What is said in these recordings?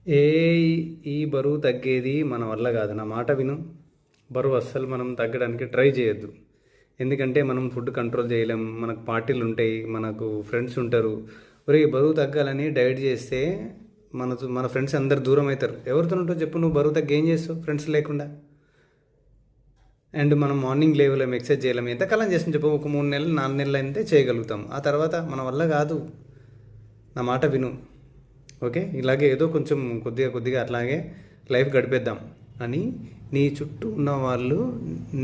ఏ ఈ బరువు తగ్గేది మన వల్ల కాదు. నా మాట విను. బరువు అస్సలు మనం తగ్గడానికి ట్రై చేయొద్దు. ఎందుకంటే మనం ఫుడ్ కంట్రోల్ చేయలేం. మనకు పార్టీలు ఉంటాయి, మనకు ఫ్రెండ్స్ ఉంటారు. ఒరేయ్ బరువు తగ్గాలని డైట్ చేస్తే మన ఫ్రెండ్స్ అందరు దూరం అవుతారు. ఎవరితో ఉంటావు చెప్పు? నువ్వు బరువు తగ్గి ఏం చేస్తావు ఫ్రెండ్స్ లేకుండా? అండ్ మనం మార్నింగ్ లేవలేం, ఎక్సర్సైజ్ చేయలేం. ఎంతకాలం చేస్తాం చెప్పు? ఒక 3 నెలలు 4 నెలలు అయితే చేయగలుగుతాం. ఆ తర్వాత మన వల్ల కాదు. నా మాట విను. ఓకే, ఇలాగే ఏదో కొంచెం కొద్దిగా అట్లాగే లైఫ్ గడిపేద్దాం అని నీ చుట్టూ ఉన్న వాళ్ళు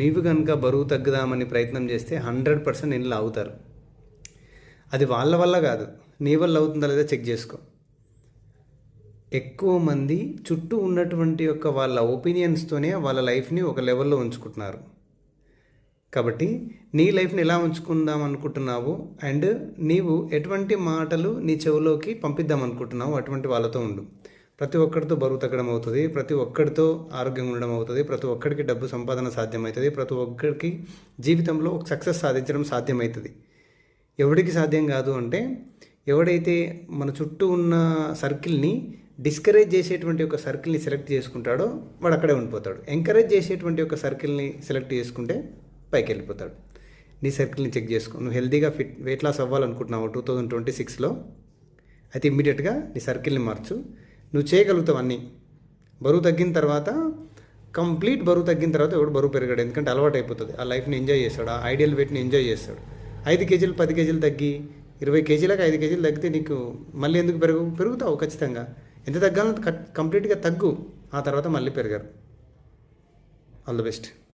నీవు కనుక బరువు తగ్గుదామని ప్రయత్నం చేస్తే 100% నేను అవుతారు. అది వాళ్ళ వల్ల కాదు, నీ వల్ల అవుతుందా లేదా చెక్ చేసుకో. ఎక్కువ మంది చుట్టూ ఉన్నటువంటి వాళ్ళ ఒపీనియన్స్తోనే వాళ్ళ లైఫ్ని ఒక లెవెల్లో ఉంచుకుంటున్నారు. కాబట్టి నీ లైఫ్ని ఎలా ఉంచుకుందాం అనుకుంటున్నావు అండ్ నీవు ఎటువంటి మాటలు నీ చెవిలోకి పంపిద్దాం అనుకుంటున్నావు అటువంటి వాళ్ళతో ఉండు. ప్రతి ఒక్కరితో బరువు తగ్గడం అవుతుంది, ప్రతి ఒక్కరితో ఆరోగ్యంగా ఉండడం అవుతుంది, ప్రతి ఒక్కరికి డబ్బు సంపాదన సాధ్యమవుతుంది, ప్రతి ఒక్కరికి జీవితంలో ఒక సక్సెస్ సాధించడం సాధ్యమవుతుంది. ఎవడికి సాధ్యం కాదు అంటే ఎవడైతే మన చుట్టూ ఉన్న సర్కిల్ని డిస్కరేజ్ చేసేటువంటి ఒక సర్కిల్ని సెలెక్ట్ చేసుకుంటాడో వాడు అక్కడే ఉండిపోతాడు. ఎంకరేజ్ చేసేటువంటి ఒక సర్కిల్ని సెలెక్ట్ చేసుకుంటే పైకి వెళ్ళిపోతాడు. నీ సర్కిల్ని చెక్ చేసుకో. నువ్వు హెల్తీగా వెయిట్ లాస్ అవ్వాలనుకుంటున్నావు 2026లో, అయితే ఇమ్మీడియట్గా నీ సర్కిల్ని మార్చు. నువ్వు చేయగలుగుతావు అన్నీ. బరువు తగ్గిన తర్వాత కంప్లీట్ బరువు తగ్గిన తర్వాత ఎవడు బరువు పెరిగాడు, ఎందుకంటే అలవాటు అయిపోతుంది. ఆ లైఫ్ని ఎంజాయ్ చేస్తాడు, ఆ ఐడియల్ వెయిట్ని ఎంజాయ్ చేస్తాడు. 5 కేజీలు 10 కేజీలు తగ్గి 20 కేజీలకు 5 కేజీలు తగ్గితే నీకు మళ్ళీ ఎందుకు పెరుగుతావు ఖచ్చితంగా. ఎంత తగ్గాలో కంప్లీట్గా తగ్గు, ఆ తర్వాత మళ్ళీ పెరగరు. All the best.